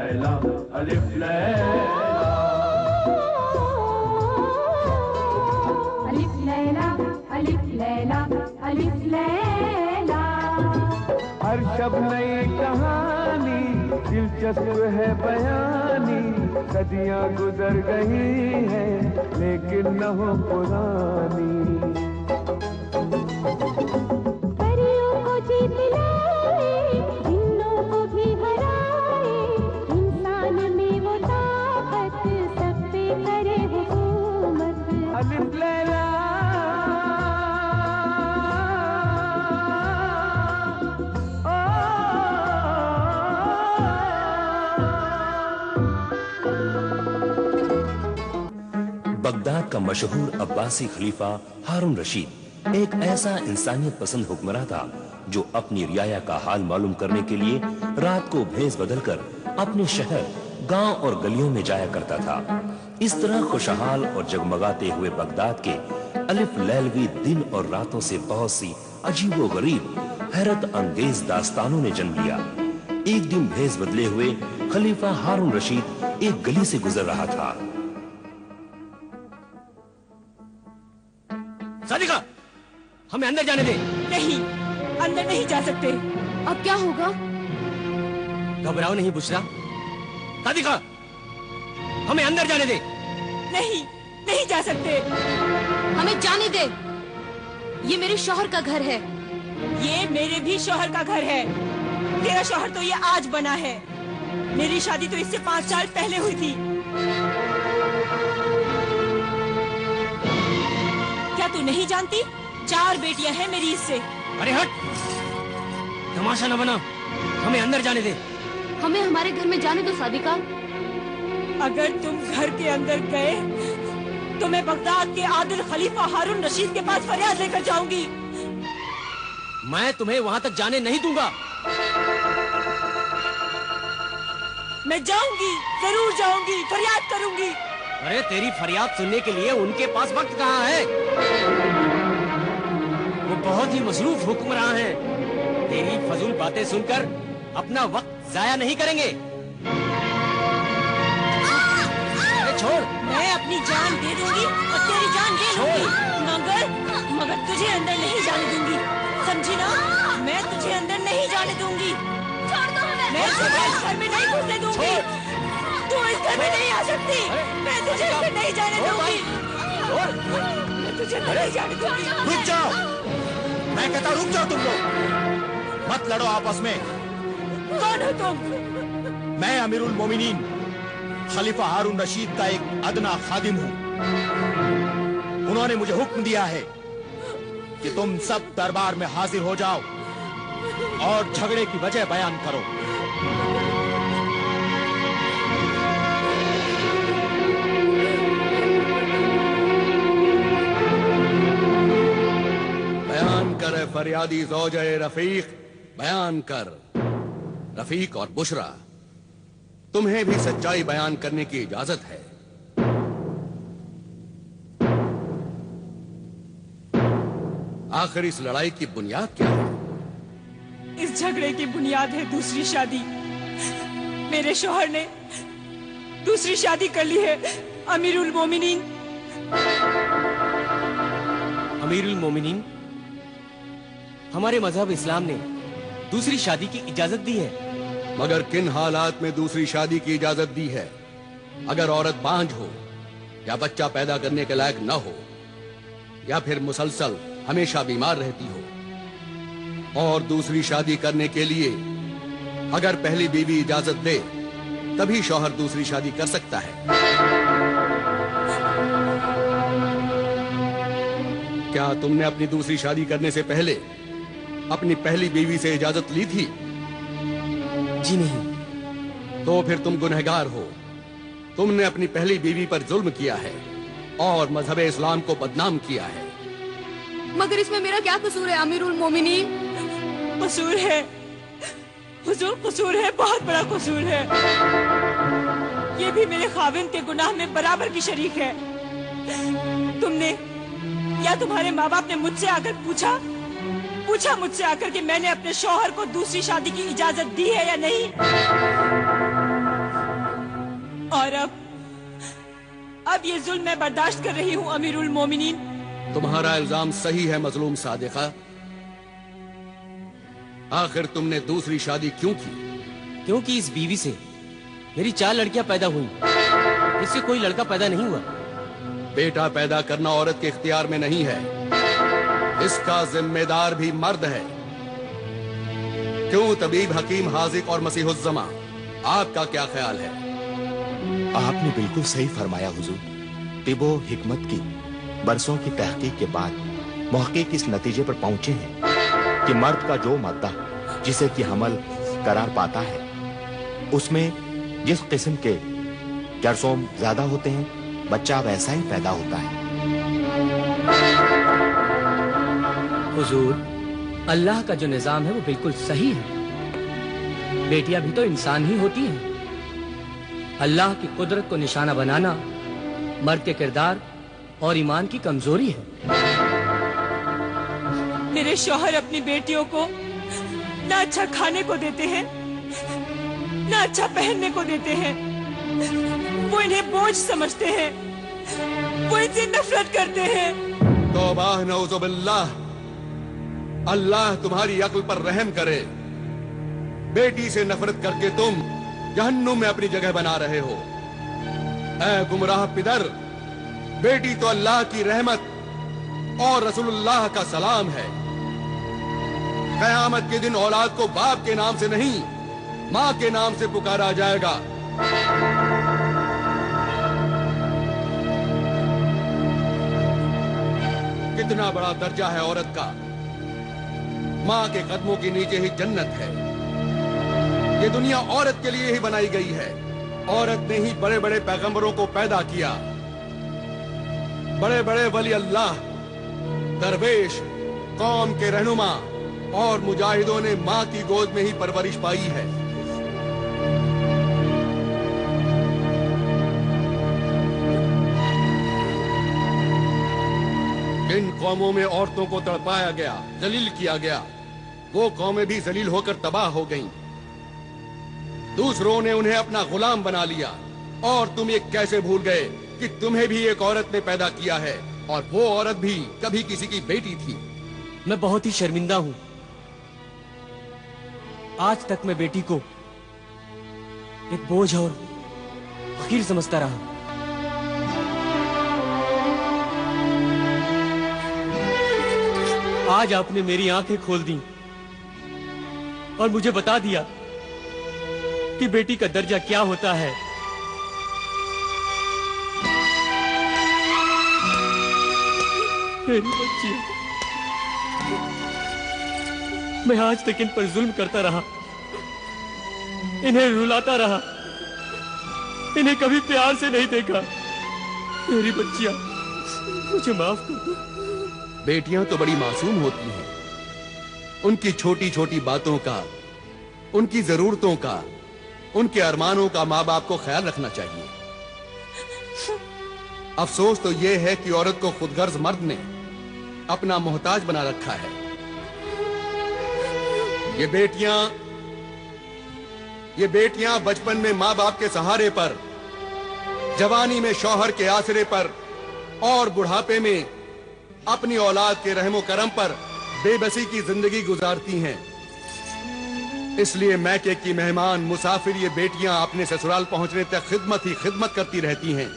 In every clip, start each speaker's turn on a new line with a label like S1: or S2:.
S1: लैला अलिफ लैला
S2: अलिफ लैला अलिफ लैला अलिफ लैला।
S1: हर शब नई कहानी दिलचस्प है बयानी, सदियां गुजर गई हैं लेकिन न हो पुरानी।
S2: परियों को जीत लाए, जिन्नों को भी हराए, इंसान में वो ताकत सब पे करे हुकूमत।
S1: अलिफ लैला
S3: बगदाद का मशहूर अब्बासी खलीफा हारून रशीद एक ऐसा इंसानियत पसंद हुक्मरान था जो अपनी रियाया का हाल मालूम करने के लिए रात को भेस बदलकर अपने शहर, गांव और गलियों में जाया करता था। इस तरह खुशहाल और जगमगाते हुए बगदाद के अलिफ लैलवी दिन और रातों से बहुत सी अजीबोगरीब हैरत अंगेज दास्तानों ने जन्म लिया। एक दिन भेस बदले हुए खलीफा हारून रशीद एक गली से गुजर रहा था।
S4: सादिका, हमें अंदर जाने दे।
S5: नहीं, अंदर नहीं जा सकते।
S6: अब क्या होगा?
S4: घबराओ नहीं बुशरा। सादिका, हमें अंदर जाने दे।
S5: नहीं, नहीं जा सकते।
S6: हमें जाने दे। ये मेरे शौहर का घर है।
S5: ये मेरे भी शौहर का घर है। तेरा शौहर तो ये आज बना है। मेरी शादी तो इससे 5 साल पहले हुई थी। क्या तू नहीं जानती? 4 बेटियां हैं मेरी इससे।
S4: अरे हट, तमाशा न बना। हमें अंदर जाने दे।
S6: हमें हमारे घर में जाने दो सादिका।
S5: अगर तुम घर के अंदर गए तो मैं बगदाद के आदिल खलीफा हारून रशीद के पास फरियाद लेकर जाऊंगी।
S4: मैं तुम्हें वहां तक जाने नहीं दूंगा।
S5: मैं जाऊंगी, जरूर जाऊंगी, फरियाद करूंगी।
S4: अरे तेरी फरियाद सुनने के लिए उनके पास वक्त कहाँ है? वो बहुत ही मसरूफ हुक्मरान हैं। तेरी फजूल बातें सुनकर अपना वक्त जाया नहीं करेंगे। अरे छोड़।
S5: मैं अपनी जान दे दूंगी और तेरी जान दे लूंगी, मगर तुझे अंदर नहीं जाने दूंगी, समझी ना? मैं तुझे अंदर नहीं जाने दूंगी। मैं तुझे इस घर में नहीं घुसने दूंगी। तू इस घर में नहीं आ सकती। मैं तुझे अंदर नहीं जाने दूंगी। मैं तुझे अंदर नहीं जाने दूंगी।
S7: रुक जाओ, मैं कहता रुक जाओ। तुम लोग मत लड़ो आपस में।
S5: कौन हो तुम?
S7: मैं अमीरुल मोमिनीन खलीफा हारून रशीद का एक अदना खादिम हूँ। उन्होंने मुझे हुक्म दिया है कि तुम सब दरबार में हाजिर हो जाओ और झगड़े की वजह बयान करो।
S8: बयान कर फरियादी ज़ौजे रफीक, बयान कर। रफीक और बुशरा, तुम्हें भी सच्चाई बयान करने की इजाजत है। आखिर इस लड़ाई की बुनियाद क्या है?
S5: इस झगड़े की बुनियाद है दूसरी शादी। मेरे शौहर ने दूसरी शादी कर ली है। अमीरुल मोमिनीन।
S4: अमीरुल मोमिनीन, हमारे मजहब इस्लाम ने दूसरी शादी की इजाजत दी है।
S8: मगर किन हालात में दूसरी शादी की इजाजत दी है? अगर औरत बांझ हो या बच्चा पैदा करने के लायक न हो या फिर मुसलसल हमेशा बीमार रहती हो। और दूसरी शादी करने के लिए अगर पहली बीवी इजाजत दे तभी शौहर दूसरी शादी कर सकता है। क्या तुमने अपनी दूसरी शादी करने से पहले अपनी पहली बीवी से इजाजत ली थी?
S4: जी नहीं।
S8: तो फिर तुम गुनहगार हो। तुमने अपनी पहली बीवी पर जुल्म किया है और मजहब इस्लाम को बदनाम किया है।
S6: मगर इसमें मेरा क्या कसूर है अमीरुल मोमिनीन?
S5: कसूर है हुजूर, कसूर है, बहुत बड़ा कसूर है। ये भी मेरे खाविंद के गुनाह में बराबर की शरीक है। तुमने या तुम्हारे माँ बाप ने मुझसे आकर पूछा मुझसे आकर कि मैंने अपने शौहर को दूसरी शादी की इजाजत दी है या नहीं? और अब ये जुल्म मैं बर्दाश्त कर रही हूँ अमीरुल मोमिनीन।
S8: तुम्हारा इल्जाम सही है मजलूम सादिका। आखिर तुमने दूसरी शादी क्यों की?
S4: क्योंकि इस बीवी से मेरी 4 लड़कियां पैदा हुई, इससे कोई लड़का पैदा नहीं हुआ।
S8: बेटा पैदा करना औरत के इख्तियार में नहीं है, इसका जिम्मेदार भी मर्द है। क्यों तबीब, हकीम, हाजिक और मसीहुज्जमा, आपका क्या ख्याल है?
S7: आपने बिल्कुल सही फरमाया हुजूर। तिबो हिकमत की बरसों की तहकीक के बाद मुहक्किक इस नतीजे पर पहुंचे हैं कि मर्द का जो मादा जिसे कि हमल करार पाता है, उसमें जिस किस्म के जरसोम ज्यादा होते हैं, बच्चा वैसा ही पैदा होता है।
S4: हुजूर, अल्लाह का जो निजाम है वो बिल्कुल सही है। बेटियां भी तो इंसान ही होती हैं। अल्लाह की कुदरत को निशाना बनाना मर्द के किरदार और ईमान की कमजोरी है।
S5: मेरे शौहर अपनी बेटियों को ना अच्छा खाने को देते हैं, ना अच्छा पहनने को देते हैं। वो इन्हें बोझ समझते हैं, वो इनसे नफरत करते हैं।
S8: तौबा नऊजुबिल्लाह, अल्लाह तुम्हारी अक्ल पर रहम करे। बेटी से नफरत करके तुम जहन्नुम में अपनी जगह बना रहे हो। ऐ गुमराह पिदर, बेटी तो अल्लाह की रहमत और रसूलुल्लाह का सलाम है। कयामत के दिन औलाद को बाप के नाम से नहीं, माँ के नाम से पुकारा जाएगा। कितना बड़ा दर्जा है औरत का। माँ के कदमों के नीचे ही जन्नत है। ये दुनिया औरत के लिए ही बनाई गई है। औरत ने ही बड़े बड़े पैगंबरों को पैदा किया। बड़े बड़े वली अल्लाह, दरवेश, कौम के रहनुमा और मुजाहिदों ने माँ की गोद में ही परवरिश पाई है। इन कौमों में औरतों को तड़पाया गया, जलील किया गया। वो कौमें भी जलील होकर तबाह हो गईं। दूसरों ने उन्हें अपना गुलाम बना लिया। और तुम ये कैसे भूल गए कि तुम्हें भी एक औरत ने पैदा किया है, और वो औरत भी कभी किसी की बेटी थी।
S4: मैं बहुत ही शर्मिंदा हूं। आज तक मैं बेटी को एक बोझ और फकीर समझता रहा। आज आपने मेरी आंखें खोल दी और मुझे बता दिया कि बेटी का दर्जा क्या होता है। मेरी बच्ची, मैं आज तक इन पर जुल्म करता रहा, इन्हें रुलाता रहा, इन्हें कभी प्यार से नहीं देखा। मेरी बच्चियां, मुझे माफ कर दो।
S8: बेटियां तो बड़ी मासूम होती हैं। उनकी छोटी छोटी बातों का, उनकी जरूरतों का, उनके अरमानों का माँ बाप को ख्याल रखना चाहिए। अफसोस तो यह है कि औरत को खुदगर्ज मर्द ने अपना मोहताज बना रखा है। ये बेटियां बचपन में माँ बाप के सहारे पर, जवानी में शौहर के आसरे पर और बुढ़ापे में अपनी औलाद के रहमो करम पर बेबसी की जिंदगी गुजारती हैं। इसलिए मैके की मेहमान, मुसाफिर ये बेटियां अपने ससुराल पहुंचने तक खिदमत ही खिदमत करती रहती हैं।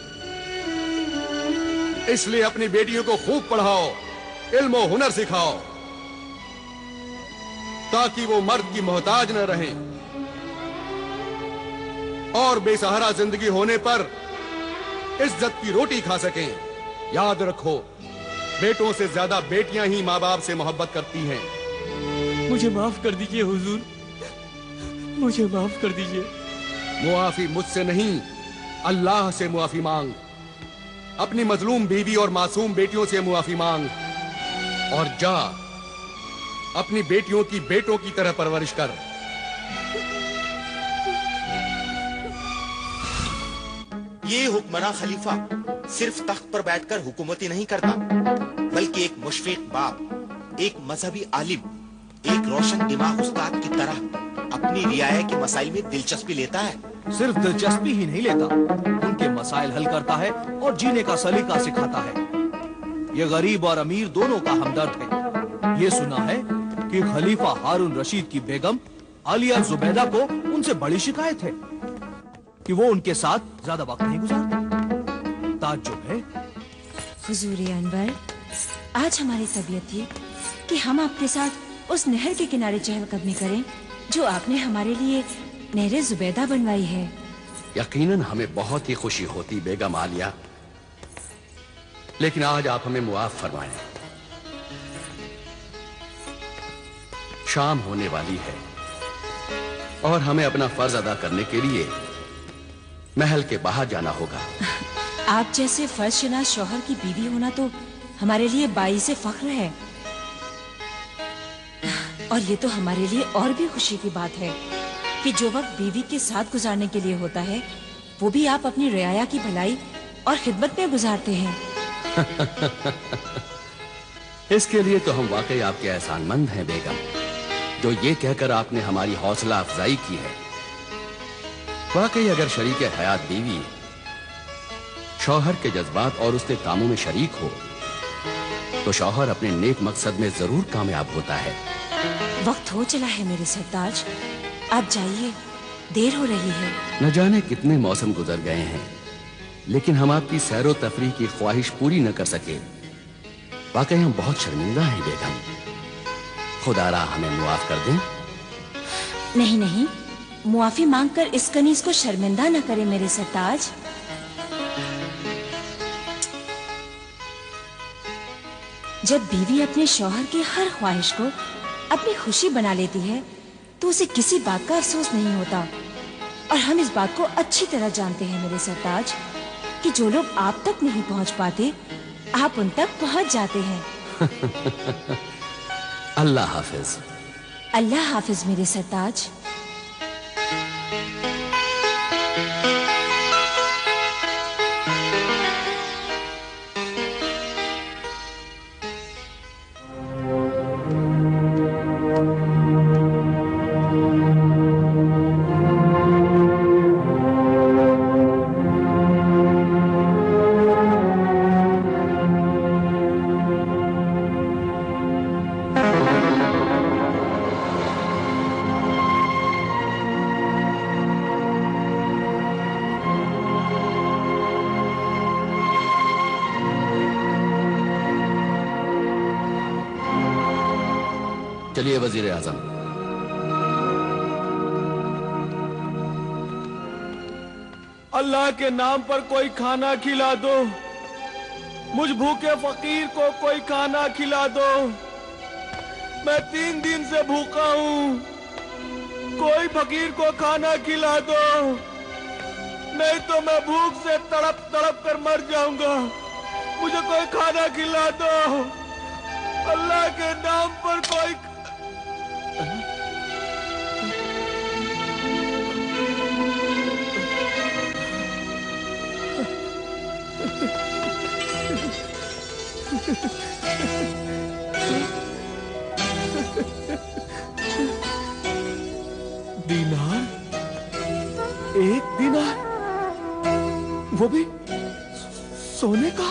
S8: इसलिए अपनी बेटियों को खूब पढ़ाओ, इल्म और हुनर सिखाओ, ताकि वो मर्द की मोहताज न रहें और बेसहारा जिंदगी होने पर इज्जत की रोटी खा सकें। याद रखो, बेटों से ज्यादा बेटियां ही माँ बाप से मोहब्बत करती हैं।
S4: मुझे माफ कर दीजिए हुजूर, मुझे माफ कर दीजिए।
S8: मुआफी मुझसे नहीं, अल्लाह से मुआफी मांग। अपनी मजलूम बीवी और मासूम बेटियों से मुआफी मांग और जा अपनी बेटियों की बेटों की तरह परवरिश कर।
S9: ये हुक्मरान खलीफा सिर्फ तख्त पर बैठकर हुकूमती नहीं करता, बल्कि एक मुशफिक बाप, एक मजहबी आलिम, एक रोशन दिमाग उस्ताद की तरह अपनी रियाया के मसाइल में दिलचस्पी लेता है।
S10: सिर्फ दिलचस्पी ही नहीं लेता, उनके मसाइल हल करता है और जीने का सलीका सिखाता है। ये गरीब और अमीर दोनों का हमदर्द है। ये सुना है कि खलीफा हारून रशीद की बेगम आलिया जुबैदा को उनसे बड़ी शिकायत है कि वो उनके साथ ज्यादा वक्त नहीं गुजारते। ताज्जुब है।
S5: हुजूर अनवर, आज हमारी तबीयत थी कि हम आपके साथ उस नहर के किनारे चहलकदमी करें जो आपने हमारे लिए नहर जुबैदा बनवाई है।
S8: यकीनन हमें बहुत ही खुशी होती बेगम आलिया, लेकिन आज आप हमें मुआफ फरमाएं। शाम होने वाली है और हमें अपना फर्ज अदा करने के लिए महल के बाहर जाना होगा।
S5: आप जैसे फर्जशनास शौहर की बीवी होना तो हमारे लिए बाइसे फख्र है, और ये तो हमारे लिए और भी खुशी की बात है कि जो वक्त बीवी के साथ गुजारने के लिए होता है वो भी आप अपनी रियाया की भलाई और खिदमत में गुजारते हैं।
S8: इसके लिए तो हम वाकई आपके एहसानमंद हैं बेगम, जो ये कहकर आपने हमारी हौसला अफजाई की है। वाकई अगर शरीक हयात बीवी शौहर के जज्बात और उसके कामों में शरीक हो तो शौहर अपने नेक मकसद में जरूर कामयाब होता है।
S5: वक्त हो चला है मेरे सरताज, आप जाइए, देर हो रही है।
S8: न जाने कितने मौसम गुजर गए हैं, लेकिन हम आपकी सैरो तफरीह की ख्वाहिश पूरी न कर सके। वाकई हम बहुत शर्मिंदा हैं बेगम, खुदारा हमें मुआफ कर दें।
S5: नहीं नहीं, मुआफी मांगकर इस कनीज को शर्मिंदा न करे मेरे सरताज। जब बीवी अपने शौहर की हर ख्वाहिश को अपनी खुशी बना लेती है तो उसे किसी बात का अफसोस नहीं होता, और हम इस बात को अच्छी तरह जानते हैं मेरे सरताज कि जो लोग आप तक नहीं पहुंच पाते आप उन तक पहुंच जाते हैं।
S8: अल्लाह हाफिज।
S5: अल्लाह हाफिज मेरे सरताज।
S8: चलिए वजीर आजम।
S1: अल्लाह के नाम पर कोई खाना खिला दो, मुझ भूखे फकीर को कोई खाना खिला दो। मैं 3 दिन से भूखा हूँ, कोई फकीर को खाना खिला दो, नहीं तो मैं भूख से तड़प तड़प कर मर जाऊंगा। मुझे कोई खाना खिला दो, अल्लाह के नाम पर कोई। दीनार, 1 दीनार, वो भी सोने का?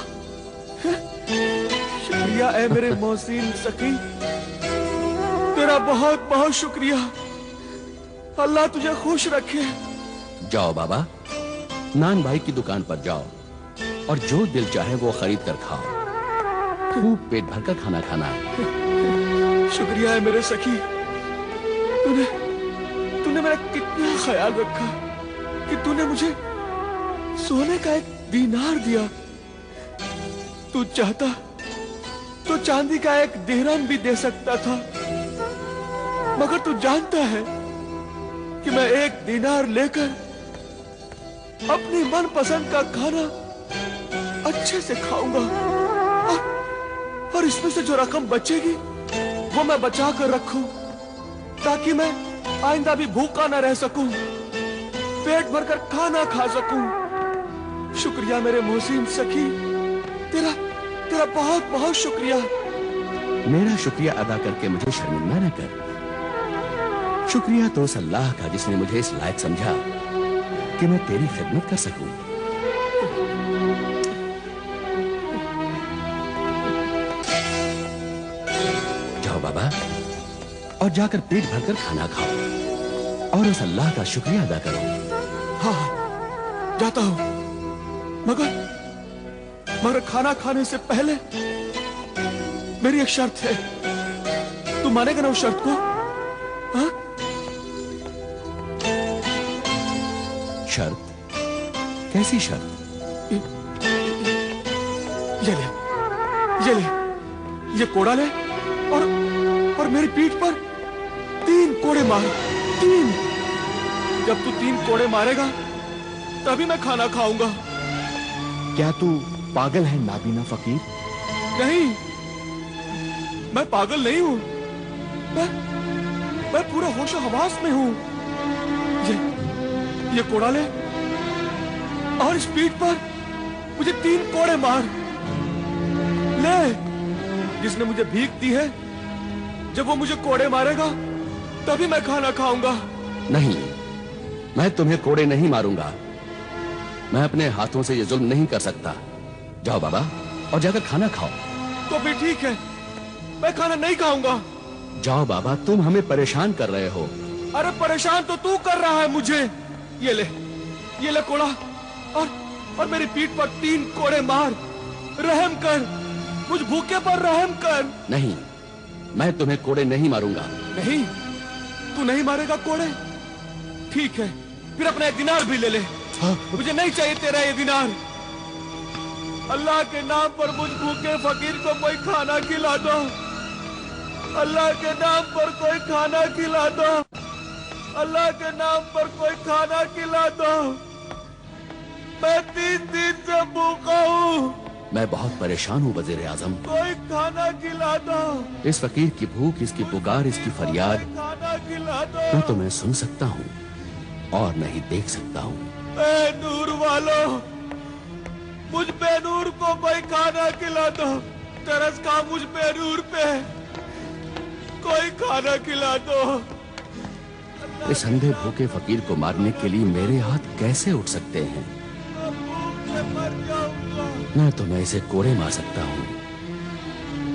S1: शुक्रिया है मेरे मोहसिन सखी, तेरा बहुत बहुत शुक्रिया। अल्लाह तुझे खुश रखे।
S8: जाओ बाबा, नान भाई की दुकान पर जाओ और जो दिल चाहे वो खरीद कर खाओ। खूब पेट भर कर खाना खाना।
S1: शुक्रिया है मेरे सखी, तूने मेरा कितना ख्याल रखा कि तूने मुझे सोने का 1 दीनार दिया। तू चाहता तो चांदी का 1 दिरहम भी दे सकता था, मगर तू जानता है कि मैं 1 दीनार लेकर अपनी मनपसंद का खाना अच्छे से खाऊंगा, और इसमें से जो रकम बचेगी वो मैं बचा कर रखूं ताकि मैं आइंदा भी भूखा न रह सकूं, पेट भरकर खाना खा सकूं। शुक्रिया मेरे मोहसिन सखी, तेरा बहुत बहुत शुक्रिया।
S8: मेरा शुक्रिया अदा करके मुझे शर्मिंदा न कर। शुक्रिया तो उस अल्लाह का जिसने मुझे इस लायक समझा
S3: कि मैं तेरी खिदमत कर सकूं। जाओ बाबा, और जाकर पेट भरकर खाना खाओ और उस अल्लाह का शुक्रिया अदा करो।
S1: हाँ, जाता हूं, मगर खाना खाने से पहले मेरी एक शर्त है। तू मानेगा ना उस शर्त को? हाँ?
S3: शर्त? कैसी शर्त?
S1: ये कोड़ा ले और मेरी पीठ पर 3 कोड़े मार। 3। जब तू 3 कोड़े मारेगा तभी मैं खाना खाऊंगा।
S9: क्या तू पागल है नाबीना फकीर?
S1: नहीं, मैं पागल नहीं हूं। मैं पूरा होशो हवास में हूं। ये कोड़ा ले और इस पीठ पर मुझे 3 कोड़े मार। ले, जिसने मुझे भीख दी है, जब वो मुझे कोड़े मारेगा तभी मैं खाना खाऊंगा।
S3: नहीं, मैं तुम्हें कोड़े नहीं मारूंगा। मैं अपने हाथों से ये जुल्म नहीं कर सकता। जाओ बाबा और जाकर खाना खाओ।
S1: तो भी ठीक है, मैं खाना नहीं खाऊंगा।
S3: जाओ बाबा, तुम हमें परेशान कर रहे हो।
S1: अरे परेशान तो तू कर रहा है मुझे। ये ले कोड़ा और मेरी पीठ पर 3 कोड़े मार। रहम कर, मुझ भूखे पर रहम कर।
S3: नहीं, मैं तुम्हें कोड़े नहीं मारूंगा।
S1: नहीं, तू नहीं मारेगा कोड़े? ठीक है, फिर अपना 1 दिनार भी ले ले। मुझे नहीं चाहिए तेरा ये दिनार। अल्लाह के नाम पर मुझ भूखे फकीर को कोई खाना खिला दो। अल्लाह के नाम पर कोई खाना खिला दो। अल्लाह के नाम पर कोई खाना खिला दो। मैं 3 दिन से भूखा हूँ।
S3: मैं बहुत परेशान हूँ वजीर आजम।
S1: कोई खाना खिला दो।
S3: इस फकीर की भूख, इसकी पुकार, इसकी फरियाद
S1: खाना खिला दो।
S3: मैं तुम्हें सुन सकता हूँ और नहीं देख सकता हूँ।
S1: ए नूर वालो, मुझ बेनूर को कोई खाना खिला दो। तरस खा मुझ बेनूर पे, कोई खाना खिला दो।
S3: इस अंधे भूखे फकीर को मारने के लिए मेरे हाथ कैसे उठ सकते हैं?
S1: मर जाऊंगा।
S3: न तो मैं इसे कोड़े मार सकता हूँ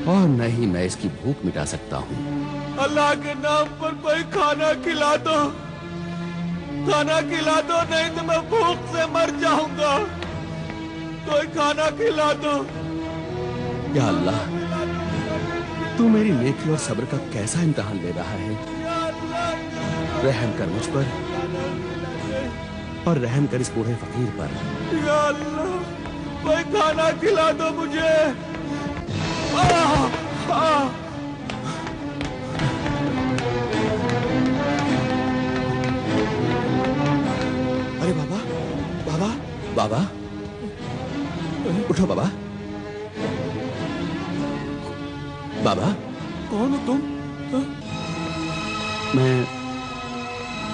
S3: और न ही मैं इसकी भूख मिटा सकता हूँ।
S1: अल्लाह के नाम पर कोई खाना खिला दो। खाना खिला दो, नहीं तो मैं भूख से मर जाऊंगा। कोई खाना खिला दो।
S3: या अल्लाह, तू मेरी नेकी और सब्र का कैसा इम्तिहान ले रहा है। रहम कर मुझ पर और रहम कर इस बूढ़े फकीर पर।
S1: या अल्लाह, कोई खाना खिला दो मुझे। अरे बाबा, बाबा,
S3: बाबा, उठो बाबा। बाबा,
S1: कौन हो तुम?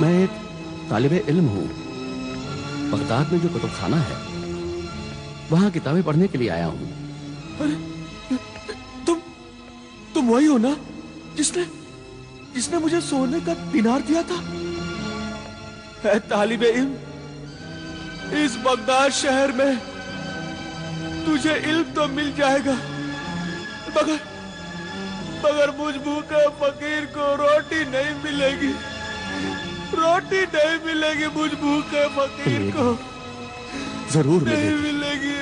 S3: मैं एक तालिबे इल्म हूँ। बगदाद में जो कुतुबखाना है, वहाँ किताबें पढ़ने के लिए आया हूँ।
S1: अरे तुम वही हो ना जिसने मुझे सोने का दिनार दिया था? है तालिबे इल्म, इस बगदाद शहर में तुझे इल्म तो मिल जाएगा, मगर मुझ भूखे फकीर को रोटी नहीं मिलेगी। रोटी नहीं मिलेगी मुझ भूखे फकीर को।
S3: जरूर
S1: नहीं मिलेगी।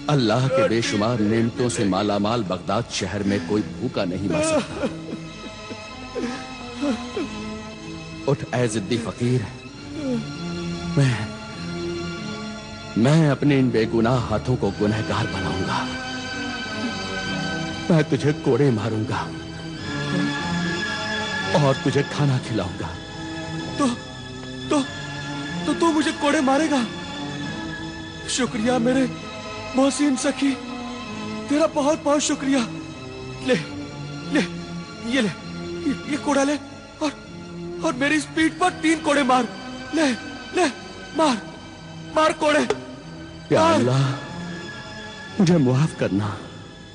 S3: अल्लाह के बेशुमार नेमतों से मालामाल बगदाद शहर में कोई भूखा नहीं मर सकता। उठ ऐ जिद्दी फकीर, मैं अपने इन बेगुनाह हाथों को गुनहगार बनाऊंगा। मैं तुझे कोड़े मारूंगा और तुझे खाना खिलाऊंगा।
S1: तो तू मुझे कोड़े मारेगा? शुक्रिया मेरे मोहसिन सखी, तेरा बहुत बहुत शुक्रिया। ले ये कोड़ा ले और मेरी इस पीठ पर 3 कोड़े मार। ले मार कोड़े।
S3: या अल्लाह, मुझे मुआफ करना।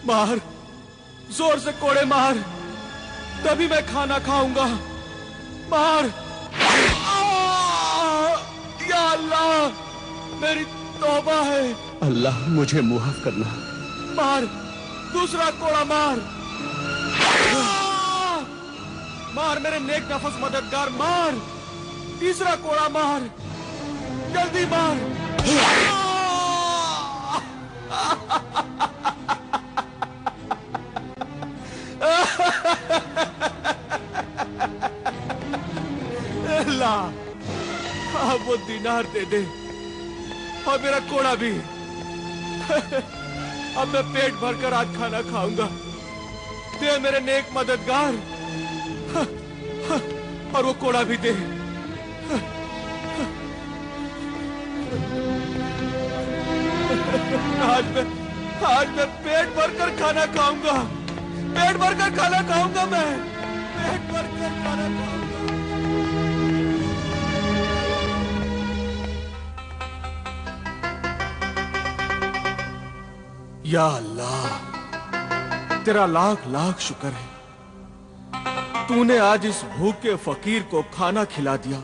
S1: मार, जोर से कोड़े मार, तभी मैं खाना खाऊंगा। मार। या अल्लाह, मेरी तौबा है।
S8: अल्लाह मुझे मुआफ करना।
S1: मार, दूसरा कोड़ा मार। मार मेरे नेक नफस मददगार, मार। तीसरा कोड़ा मार, जल्दी मार। अल्लाह, अब वो दीनार दे दे और मेरा कोड़ा भी। अब मैं पेट भरकर आज खाना खाऊंगा। दे मेरे नेक मददगार, और वो कोड़ा भी दे। आज मैं पेट भरकर खाना खाऊंगा। पेट भरकर खाना खाऊंगा मैं। पेट भरकर खाना खाऊंगा। या अल्लाह, तेरा लाख लाख शुक्र है, तूने आज इस भूखे फकीर को खाना खिला दिया।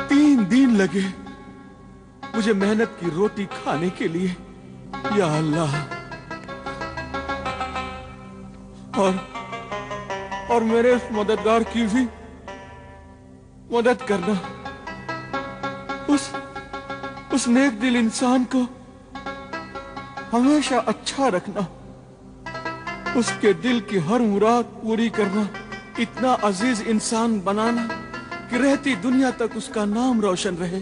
S1: 3 दिन लगे मुझे मेहनत की रोटी खाने के लिए। या अल्लाह, और मेरे उस मददगार की भी मदद करना। उस नेक दिल इंसान को हमेशा अच्छा रखना, उसके दिल की हर मुराद पूरी करना, इतना अजीज इंसान बनाना कि रहती दुनिया तक उसका नाम रोशन रहे।